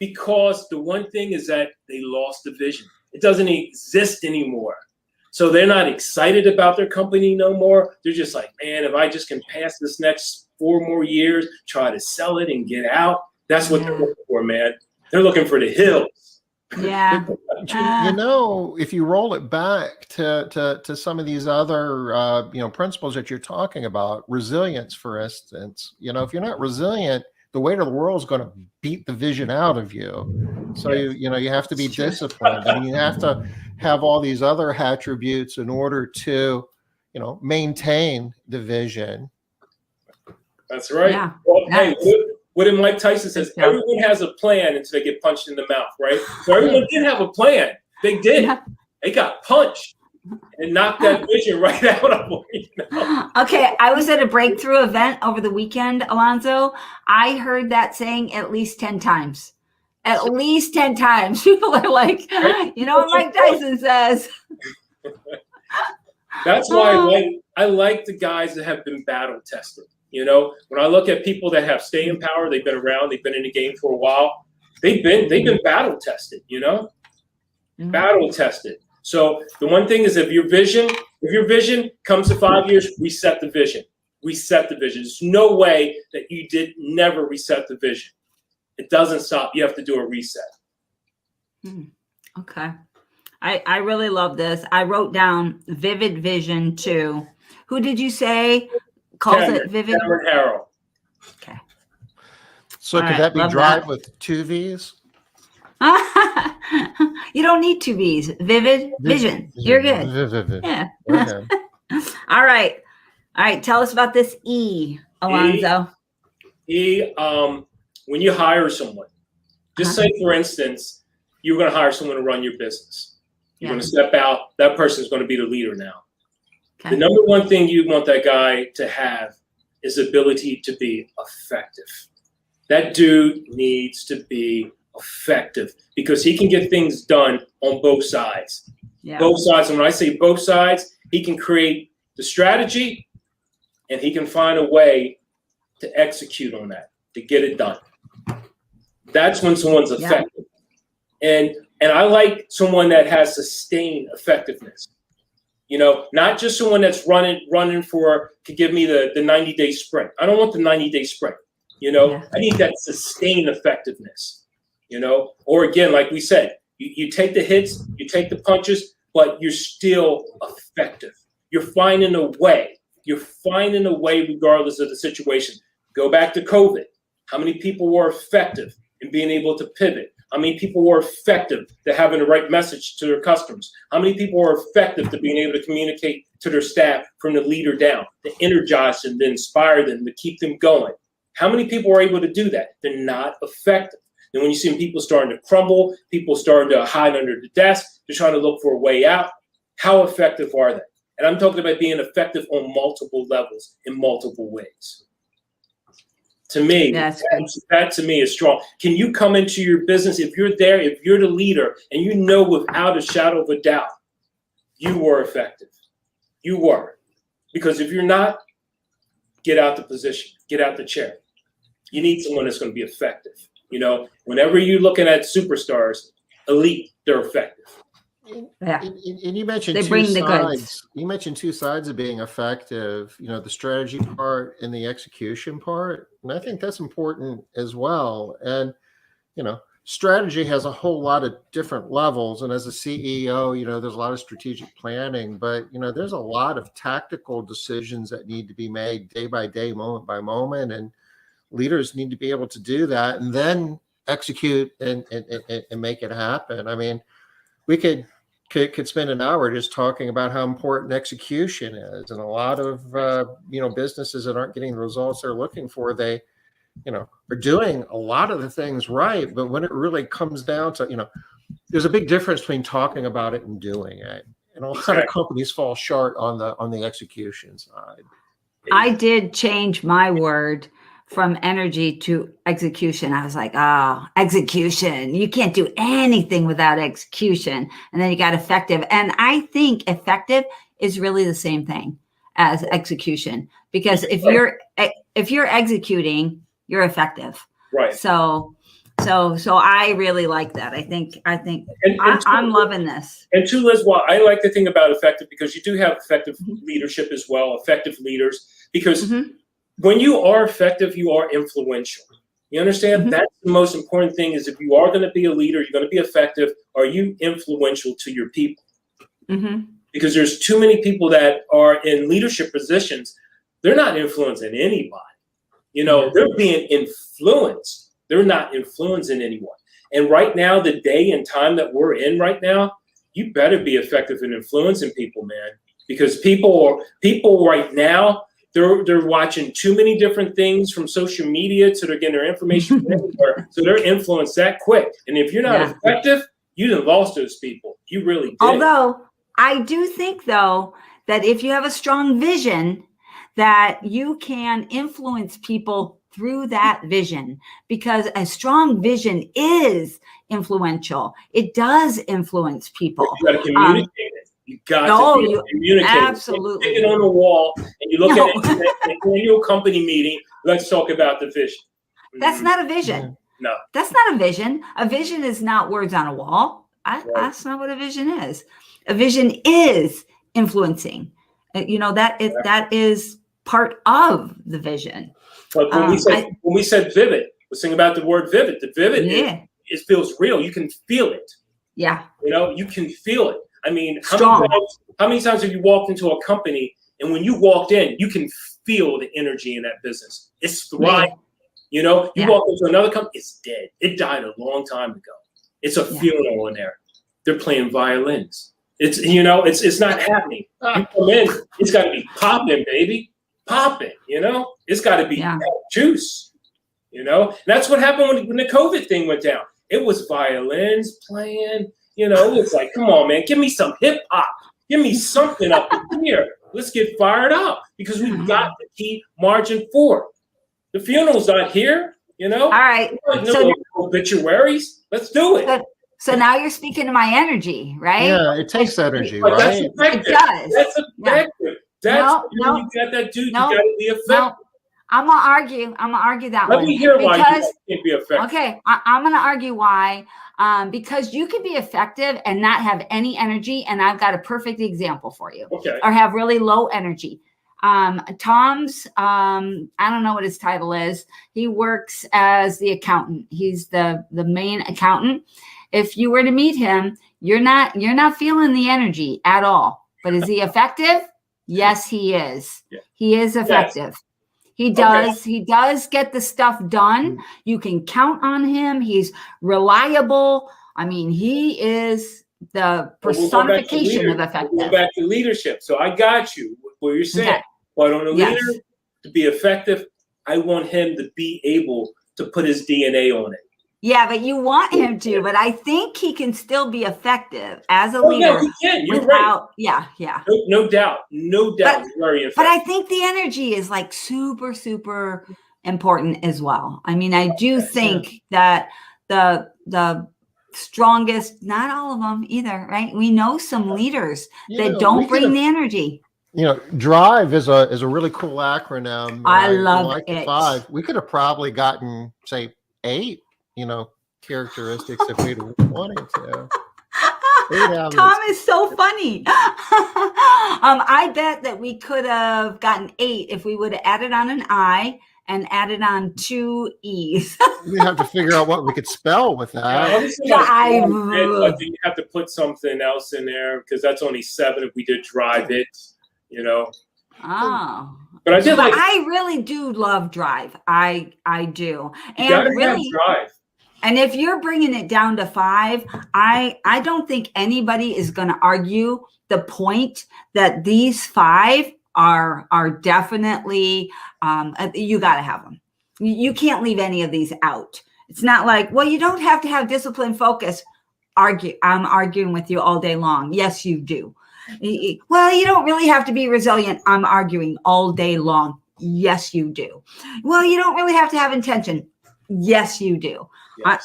Because the one thing is that they lost the vision. It doesn't exist anymore. So they're not excited about their company no more. They're just like, man, if I just can pass this next 4 more years, try to sell it and get out. That's what they're looking for, man. They're looking for the hills. Yeah. You know, if you roll it back to some of these other, you know, principles that you're talking about, resilience, for instance, you know, if you're not resilient, the weight of the world is going to beat the vision out of you. So, you know, you have to be disciplined. I mean, you have to have all these other attributes in order to, you know, maintain the vision. That's right. Yeah. Well, hey, what did Mike Tyson says? Everyone has a plan until they get punched in the mouth, right? So everyone did have a plan. They did. Yeah. They got punched and knocked that vision right out of them. You know? Okay, I was at a breakthrough event over the weekend, Alonzo. I heard that saying at least 10 times. At least 10 times. People are like, you know what Mike Tyson says. That's why I like the guys that have been battle tested. You know, when I look at people that have staying power, they've been around, they've been in the game for a while. They've been battle tested, you know, battle tested. So the one thing is, if your vision comes to 5 years, reset the vision. Reset the vision. There's no way that you never reset the vision. It doesn't stop. You have to do a reset. Okay. I really love this. I wrote down vivid vision too. Who did you say calls it vivid? Cameron Harrell. Okay. So could that be drive with 2 V's? You don't need 2 V's. Vivid vision. You're good. Yeah. Okay. All right. Tell us about this E, Alonzo. When you hire someone, just say, for instance, you're going to hire someone to run your business. You're going to step out. That person is going to be the leader now. Okay. The number one thing you want that guy to have is the ability to be effective. That dude needs to be effective because he can get things done on both sides. Yeah. Both sides. And when I say both sides, he can create the strategy and he can find a way to execute on that, to get it done. That's when someone's effective. And I like someone that has sustained effectiveness. You know, not just someone that's running for to give me the 90-day sprint. I don't want the 90-day sprint. You know, I need that sustained effectiveness. You know, or again, like we said, you take the hits, you take the punches, but you're still effective. You're finding a way. You're finding a way regardless of the situation. Go back to COVID. How many people were effective in being able to pivot? How many people were effective to having the right message to their customers? How many people were effective to being able to communicate to their staff from the leader down, to energize them, to inspire them, to keep them going? How many people were able to do that? They're not effective. And when you see people starting to crumble, people starting to hide under the desk, they're trying to look for a way out. How effective are they? And I'm talking about being effective on multiple levels in multiple ways. To me, that to me is strong. Can you come into your business if you're there, if you're the leader, and you know without a shadow of a doubt, you were effective. You were. Because if you're not, get out the position, get out the chair. You need someone that's going to be effective. You know, whenever you're looking at superstars, elite, they're effective. Yeah. And you mentioned they bring the goods. You mentioned 2 sides of being effective, you know, the strategy part and the execution part. And I think that's important as well. And, you know, strategy has a whole lot of different levels. And as a CEO, you know, there's a lot of strategic planning, but, you know, there's a lot of tactical decisions that need to be made day by day, moment by moment. And leaders need to be able to do that and then execute and make it happen. I mean, we could spend an hour just talking about how important execution is. And a lot of, you know, businesses that aren't getting the results they're looking for, they, you know, are doing a lot of the things right. But when it really comes down to, you know, there's a big difference between talking about it and doing it. And a lot of companies fall short on the execution side. I did change my word from energy to execution. I was like, oh, execution. You can't do anything without execution. And then you got effective. And I think effective is really the same thing as execution, because if you're executing, you're effective. Right. So I really like that. I think I'm loving this. And two, Liz, well, I like the thing about effective, because you do have effective leadership as well, effective leaders, because when you are effective, you are influential. You understand? That's the most important thing, is if you are going to be a leader, you're going to be effective, are you influential to your people? Because there's too many people that are in leadership positions, they're not influencing anybody. You know, they're being influenced. They're not influencing anyone. And right now, the day and time that we're in right now, you better be effective in influencing people, man. Because people right now, they're watching too many different things from social media, so they're getting their information from everywhere. So they're influenced that quick. And if you're not effective, you done lost those people. You really did. Although I do think, though, that if you have a strong vision, that you can influence people through that vision, because a strong vision is influential. It does influence people. You got to communicate it. You got to communicate. Absolutely. You stick it on the wall and you look at it in an annual company meeting. Let's talk about the vision. That's not a vision. No. That's not a vision. A vision is not words on a wall. That's not what a vision is. A vision is influencing. You know, that is part of the vision. But when we said vivid, let's think about the word vivid. The vivid it feels real. You can feel it. Yeah. You know, you can feel it. I mean, Strong. how many times have you walked into a company, and when you walked in, you can feel the energy in that business? It's thriving. You know, you walk into another company, it's dead. It died a long time ago. It's a funeral in there. They're playing violins. It's, you know, it's not happening. You come in, it's got to be popping, baby. Popping, you know? It's got to be juice, you know? And that's what happened when the COVID thing went down. It was violins playing, you know? It's like, come on, man, give me some hip hop. Give me something up in here. Let's get fired up, because we've got to keep marching forward. The funeral's not here, you know? All right. No obituaries. Let's do it. So now you're speaking to my energy, right? Yeah, it takes energy, But right? It does. That's effective. That's you got that dude. You got to be effective. I'm gonna argue that one. Let me hear why you can't be effective. Okay, I'm gonna argue why. Because you could be effective and not have any energy, and I've got a perfect example for you. Okay. Or have really low energy. Tom's, I don't know what his title is. He works as the accountant. He's the main accountant. If you were to meet him, you're not feeling the energy at all. But is he effective? Yes, he is. Yeah. He is effective. Yes. He does get the stuff done. You can count on him. He's reliable. I mean, he is the personification of effective. We'll go back to leadership. So I got you where you're saying. But on a leader, to be effective, I want him to be able to put his DNA on it. Yeah, but you want him to. But I think he can still be effective as a leader. No, he can. You're right. Yeah. No doubt. But, very effective. But I think the energy is like super, super important as well. I mean, I do think that the strongest, not all of them either, right? We know some leaders that don't bring the energy. You know, DRIVE is a really cool acronym. I love it. The 5. We could have probably gotten, say, 8, you know, characteristics if we'd wanted to. Tom is so funny. I bet that we could have gotten 8 if we would have added on an I and added on 2 E's. We have to figure out what we could spell with that. But you have to put something else in there, because that's only 7 if we did drive it. You know. Oh. But I really do love drive. I do. And really drive. And if you're bringing it down to 5, I don't think anybody is going to argue the point that these 5 are definitely you got to have them. You can't leave any of these out. It's not like, well, you don't have to have discipline, focus. I'm arguing with you all day long. Yes, you do. Well, you don't really have to be resilient. I'm arguing all day long. Yes, you do. Well, you don't really have to have intention. Yes, you do. Yes.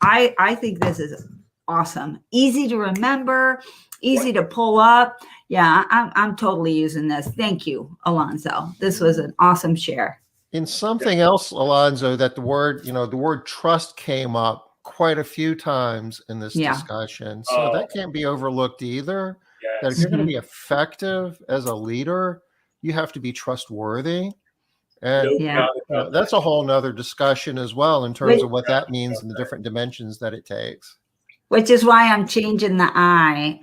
I think this is awesome. Easy to remember, easy to pull up. Yeah, I'm totally using this. Thank you, Alonzo. This was an awesome share. In something else, Alonzo, that the word trust came up quite a few times in this discussion. So that can't be overlooked either. Yes. That if you're going to be effective as a leader, you have to be trustworthy. And that's a whole nother discussion as well in terms of what that means and the different dimensions that it takes. Which is why I'm changing the I.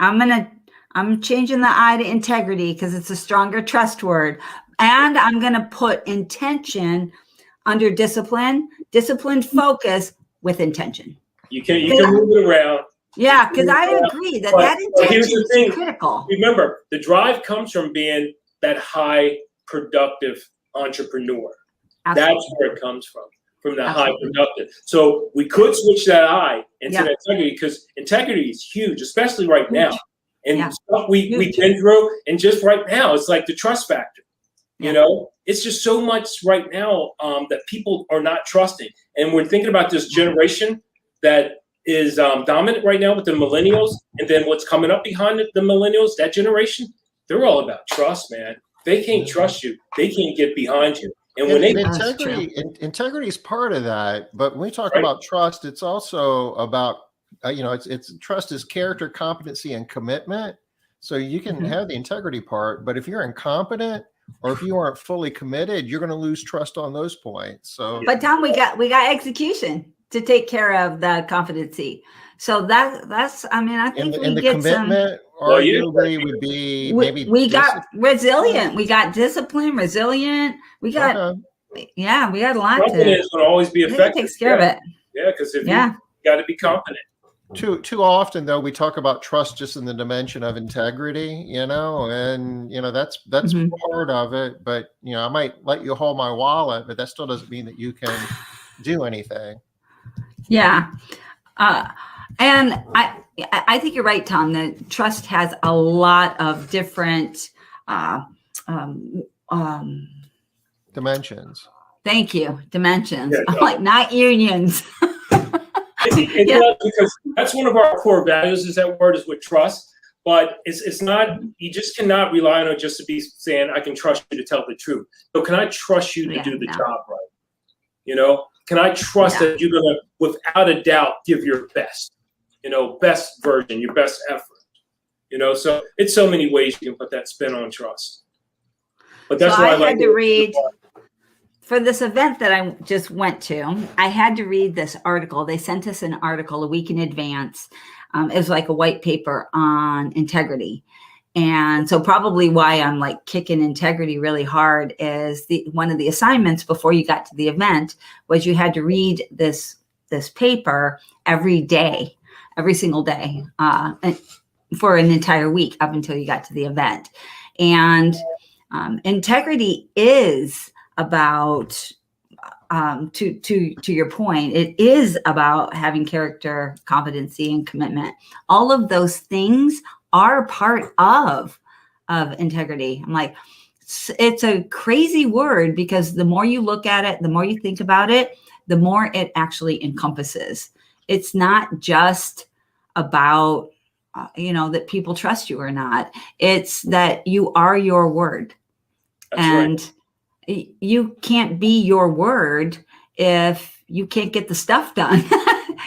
I'm changing the I to integrity because it's a stronger trust word. And I'm going to put intention under discipline, disciplined focus with intention. You can move it around. Yeah, because I agree that intention is critical. Remember, the drive comes from being that high productive entrepreneur. Absolutely. That's where it comes from the high productive. So we could switch that I into integrity because integrity is huge, especially right now. And stuff we've been through, and just right now, it's like the trust factor. You know, it's just so much right now that people are not trusting. And we're thinking about this generation that is dominant right now with the millennials, and then what's coming up behind the millennials, that generation, they're all about trust, man. They can't trust you. They can't get behind you. And when integrity is part of that. But when we talk about trust, it's also about, it's trust is character, competency, and commitment. So you can have the integrity part, but if you're incompetent or if you aren't fully committed, you're going to lose trust on those points. So, but Tom, we got execution to take care of the competency. So that's, I think we the get commitment arguably would be maybe we got resilient, we got discipline, resilient, we got we got a lot. Confidence will always be effective. Takes care of it. Yeah, because if you got to be confident. Too often though we talk about trust just in the dimension of integrity, and that's part of it. But I might let you hold my wallet, but that still doesn't mean that you can do anything. Yeah. And I think you're right, Tom, that trust has a lot of different dimensions. Thank you. Dimensions. Yeah, like not unions. Because that's one of our core values is that word is with trust, but it's not, you just cannot rely on it just to be saying, I can trust you to tell the truth. So can I trust you to do the job right? Can I trust that you're going to, without a doubt, give your best, best version, your best effort, so it's so many ways you can put that spin on trust. But that's why I had to read. For this event that I just went to, I had to read this article. They sent us an article a week in advance. It was like a white paper on integrity. And so probably why I'm like kicking integrity really hard is one of the assignments before you got to the event was you had to read this paper every day, every single day for an entire week up until you got to the event. And integrity is about to your point, it is about having character, competency, and commitment. All of those things are part of integrity. I'm like, it's a crazy word because the more you look at it, the more you think about it, the more it actually encompasses. It's not just about that people trust you or not. It's that you are your word. That's and right. You can't be your word if you can't get the stuff done.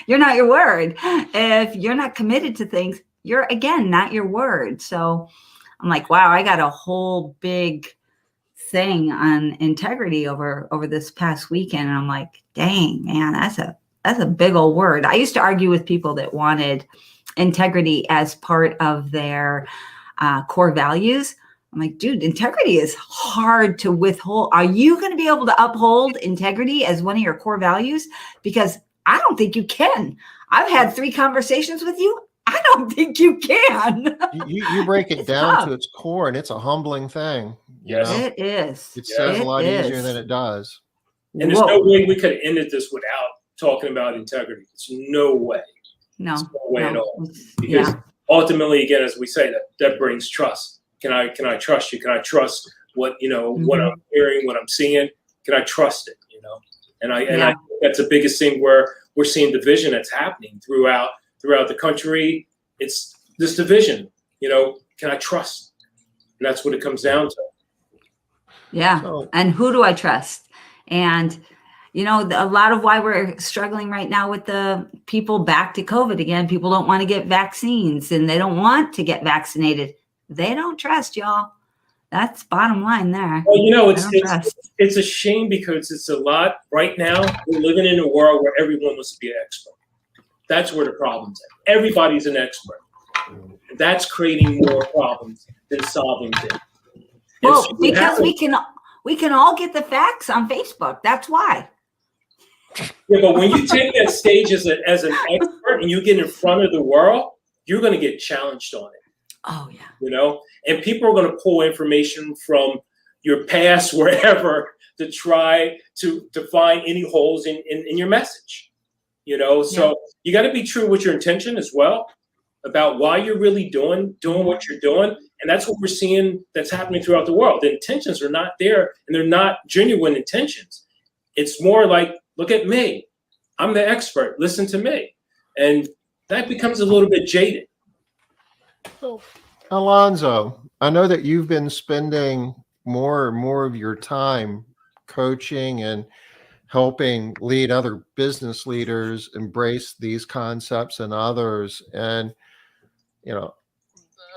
You're not your word. If you're not committed to things, you're, again, not your word. So I'm like, wow, I got a whole big thing on integrity over this past weekend. And I'm like, dang, man, that's a big old word. I used to argue with people that wanted integrity as part of their core values. I'm like, dude, integrity is hard to withhold. Are you going to be able to uphold integrity as one of your core values? Because I don't think you can. I've had 3 conversations with you. I don't think you can. You break it down to its core, and it's a humbling thing. Yes, it is. It says a lot easier than it does. And there's no way we could have ended this without talking about integrity. There's no way. No way at all. Because ultimately, again, as we say, that brings trust. Can I trust you? Can I trust what what I'm hearing, what I'm seeing? Can I trust it? And I think that's the biggest thing where we're seeing division that's happening throughout the country. It's this division. Can I trust? And that's what it comes down to. Yeah. And who do I trust? And a lot of why we're struggling right now with the people back to COVID again. People don't want to get vaccines and they don't want to get vaccinated. They don't trust, y'all. That's bottom line there. Well, it's a shame because it's a lot right now. We're living in a world where everyone wants to be an expert. That's where the problem's at. Everybody's an expert. That's creating more problems than solving them. Well, because we can all get the facts on Facebook. That's why. Yeah, but when you take that stage as an expert and you get in front of the world, you're going to get challenged on it. Oh yeah. And people are going to pull information from your past, wherever, to try to find any holes in your message. So you got to be true with your intention as well about why you're really doing what you're doing. And that's what we're seeing that's happening throughout the world. The intentions are not there, and they're not genuine intentions. It's more like, look at me. I'm the expert. Listen to me. And that becomes a little bit jaded. So, Alonzo, I know that you've been spending more and more of your time coaching and helping lead other business leaders embrace these concepts and others. And,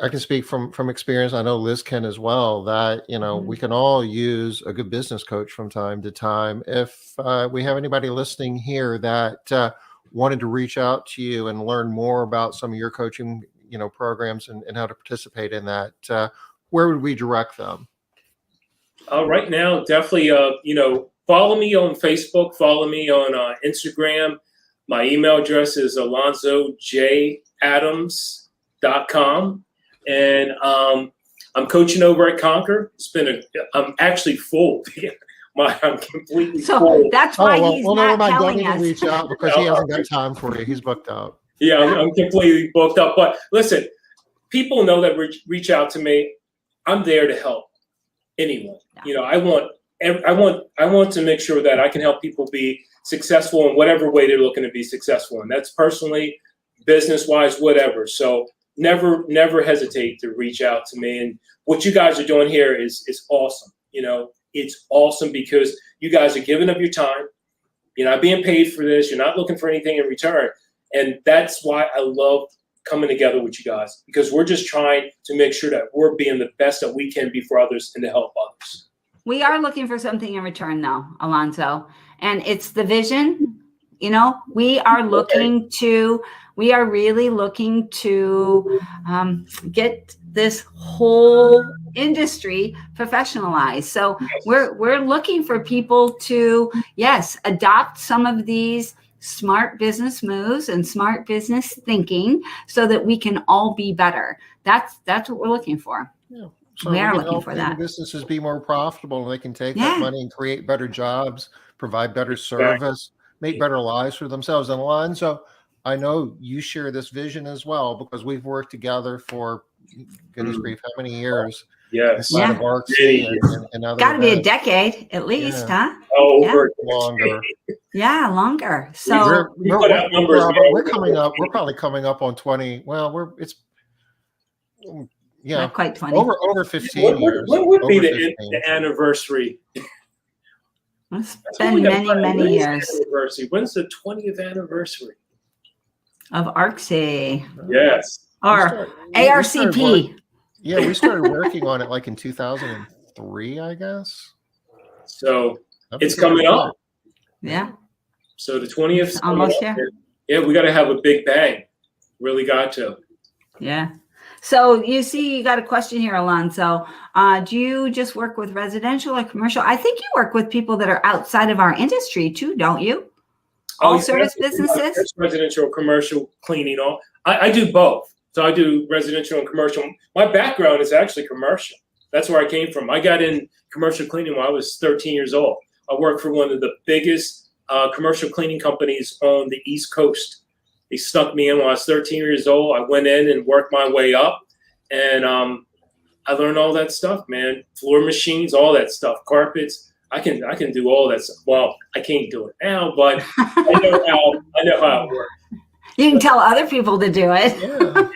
I can speak from experience. I know Liz can as well, that, we can all use a good business coach from time to time. If we have anybody listening here that wanted to reach out to you and learn more about some of your coaching programs and how to participate in that, where would we direct them? Right now, definitely, follow me on Facebook, follow me on Instagram. My email address is alonzoadams.com. And I'm coaching over at Conquer. I'm actually full. I'm completely full. That's why he's not telling us. Reach out because he hasn't got time for you. He's booked out. Yeah, I'm completely booked up. But listen, people know that reach out to me. I'm there to help anyone. I want to make sure that I can help people be successful in whatever way they're looking to be successful. And that's personally, business-wise, whatever. So never hesitate to reach out to me. And what you guys are doing here is awesome. It's awesome because you guys are giving up your time. You're not being paid for this. You're not looking for anything in return. And that's why I love coming together with you guys, because we're just trying to make sure that we're being the best that we can be for others and to help others. We are looking for something in return though, Alonzo, and it's the vision. We are really looking to get this whole industry professionalized. So we're looking for people to, adopt some of these smart business moves and smart business thinking so that we can all be better. That's what we're looking for. Yeah. So we are looking for that. Businesses be more profitable, and they can take that money and create better jobs, provide better service, make better lives for themselves. And Alonzo, I know you share this vision as well, because we've worked together for goodness grief, how many years? Yes. Inside of ARCC and other got to be a decade at least, huh? Longer. Yeah, longer. So we're coming up. We're probably coming up on 20. Well, not quite 20. Over 15 years. What would be the anniversary? It's been many years. When's the 20th anniversary of ARCC? Yes. Or ARCP. We started working on it like in 2003, I guess. So it's coming up. Yeah. So the 20th. Almost here. Yeah, we got to have a big bang. Really got to. Yeah. So you see, you got a question here, Alonzo. Do you just work with residential or commercial? I think you work with people that are outside of our industry too, don't you? All service businesses? Residential, commercial, cleaning, all. I do both. So I do residential and commercial. My background is actually commercial. That's where I came from. I got in commercial cleaning when I was 13 years old. I worked for one of the biggest commercial cleaning companies on the East Coast. They stuck me in when I was 13 years old. I went in and worked my way up, and I learned all that stuff, man. Floor machines, all that stuff, carpets. I can do all that stuff. Well, I can't do it now, but I know how it works. You can tell other people to do it. Yeah,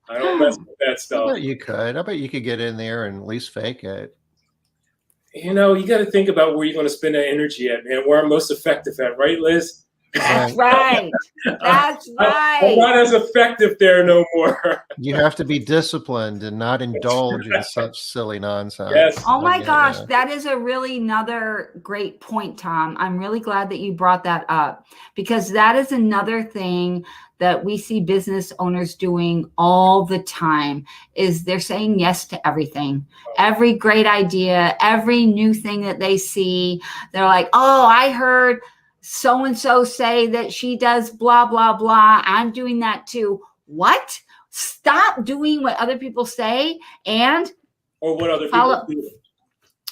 I don't mess with that I stuff. bet you could. I bet you could get in there and at least fake it. You know, you got to think about where you're going to spend that energy at, man. Where I'm most effective at, right, Liz? That's right. That's right. I'm not as effective there no more. You have to be disciplined and not indulge in such silly nonsense. Yes. Oh my gosh, that is a really another great point, Tom. I'm really glad that you brought that up, because that is another thing that we see business owners doing all the time is they're saying yes to everything. Every great idea, every new thing that they see, they're like, oh, I heard so-and-so say that she does blah, blah, blah. I'm doing that too. What? Stop doing what other people say or what other people do.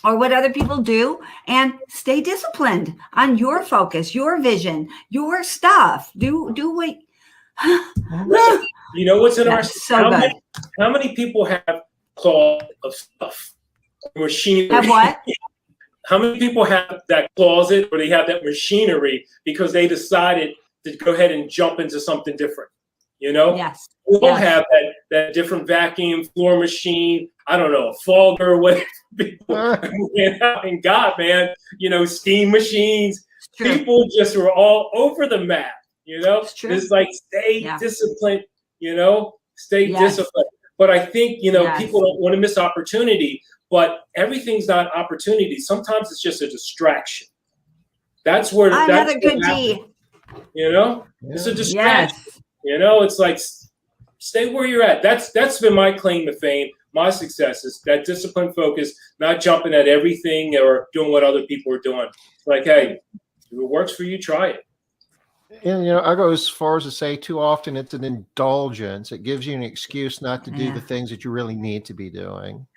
Or what other people do, and stay disciplined on your focus, your vision, your stuff. Do what. Listen, you know what's interesting? So how many people have claws of stuff? Machinery. Have what? How many people have that closet or they have that machinery because they decided to go ahead and jump into something different? You know? Yes. We all have that different vacuum, floor machine, I don't know, a fogger, whatever. People, and God, man, you know, steam machines. People just were all over the map, you know? It's like, stay disciplined, you know? Stay disciplined. But I think, you know, people don't want to miss opportunity, but everything's not opportunity. Sometimes it's just a distraction. That's where that's a good D. You know? It's a distraction. Yes. You know, it's like, stay where you're at. That's been my claim to fame, my success is that disciplined focus, not jumping at everything or doing what other people are doing. It's like, hey, if it works for you, try it. And, you know, I go as far as to say too often it's an indulgence. It gives you an excuse not to do the things that you really need to be doing.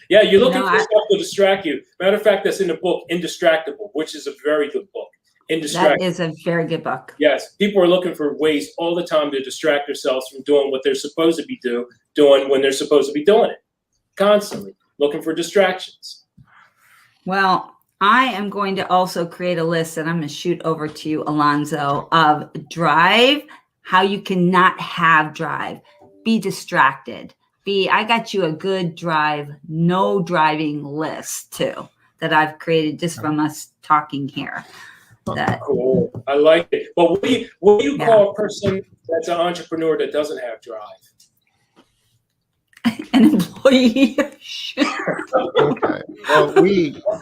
Yeah, you're looking for stuff to distract you. Matter of fact, that's in the book, Indistractable, which is a very good book. That is a very good book. Yes, people are looking for ways all the time to distract themselves from doing what they're supposed to be doing when they're supposed to be doing it. Constantly looking for distractions. Well, I am going to also create a list, and I'm going to shoot over to you, Alonzo, of drive, how you cannot have drive. Be distracted. I got you a good drive, no driving list too, that I've created just from us talking here. Cool. I like it. But what do you call a person that's an entrepreneur that doesn't have drive? An employee. Okay. Well,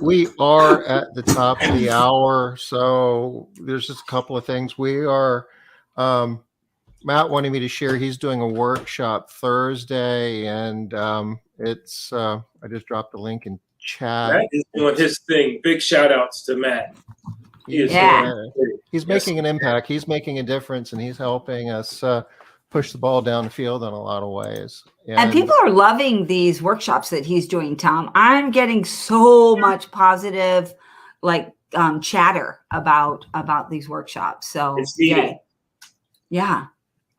we are at the top of the hour, so there's just a couple of things. We are Matt wanted me to share. He's doing a workshop Thursday, and it's I just dropped the link in chat. Matt is doing his thing. Big shout outs to Matt. He's making an impact. He's making a difference, and he's helping us push the ball down the field in a lot of ways. And people are loving these workshops that he's doing, Tom. I'm getting so much positive, chatter about these workshops. So it's needed. Yeah.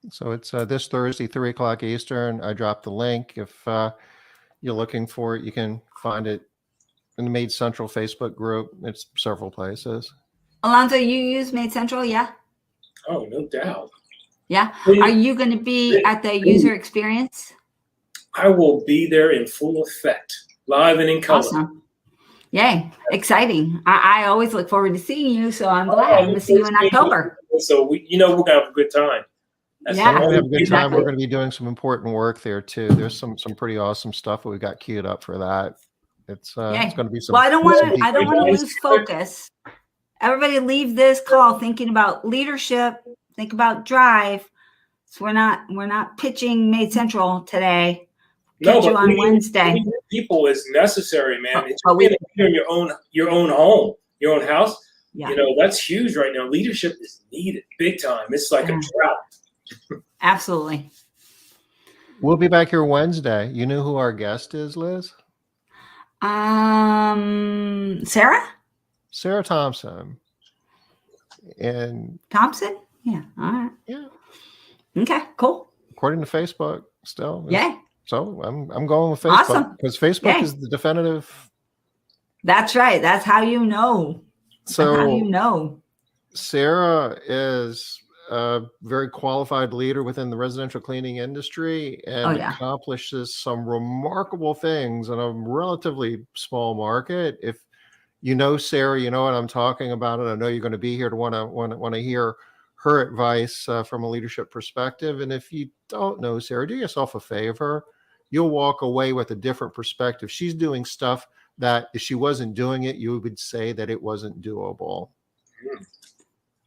So it's this Thursday, 3:00 Eastern. I dropped the link. If you're looking for it, you can find it in the Made Central Facebook group. It's several places. Alonzo, you use Made Central, yeah? Oh, no doubt. Yeah. Are you going to be at the user experience? I will be there in full effect, live and in color. Awesome. Yay. Exciting. I always look forward to seeing you, so I'm glad to see you in October. So, we're going to have a good time. We're going to have a good time. We're going to be doing some important work there, too. There's some pretty awesome stuff that we got queued up for that. It's going to be some. Well, I don't want to lose focus. Everybody leave this call thinking about leadership, think about drive. So we're not pitching Made Central today. Catch you on Wednesday. People is necessary, man. It's in your own home, your own house. Yeah. You know, that's huge right now. Leadership is needed big time. It's like a drought. Absolutely. We'll be back here Wednesday. You know who our guest is, Liz? Sarah? Sarah Thompson. And Thompson? Yeah. All right. Yeah. Okay, cool. According to Facebook, still. Yeah. So I'm going with Facebook Awesome. because Facebook Yay. is the definitive. That's right. That's how you know. That's how you So know. Sarah is a very qualified leader within the residential cleaning industry and accomplishes some remarkable things in a relatively small market. If you know Sarah, you know what I'm talking about, and I know you're going to be here to want to hear her advice from a leadership perspective. And if you don't know Sarah, do yourself a favor. You'll walk away with a different perspective. She's doing stuff that if she wasn't doing it, you would say that it wasn't doable.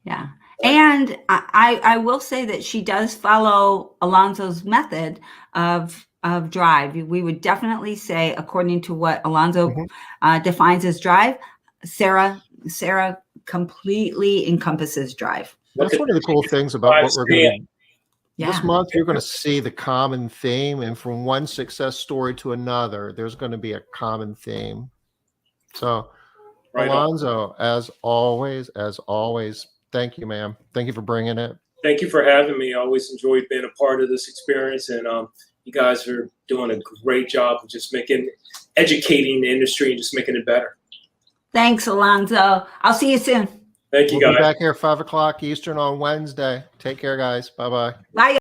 Yeah. And I will say that she does follow Alonzo's method of drive. We would definitely say, according to what Alonzo defines as drive, Sarah completely encompasses drive. That's one of the cool things about what we're going to do. This month, you're going to see the common theme, and from one success story to another, there's going to be a common theme. So, Alonzo, as always, thank you, ma'am. Thank you for bringing it. Thank you for having me. I always enjoyed being a part of this experience, and you guys are doing a great job of just educating the industry and just making it better. Thanks, Alonzo. I'll see you soon. Thank you, guys. We'll be back here 5 o'clock Eastern on Wednesday. Take care, guys. Bye-bye. Bye.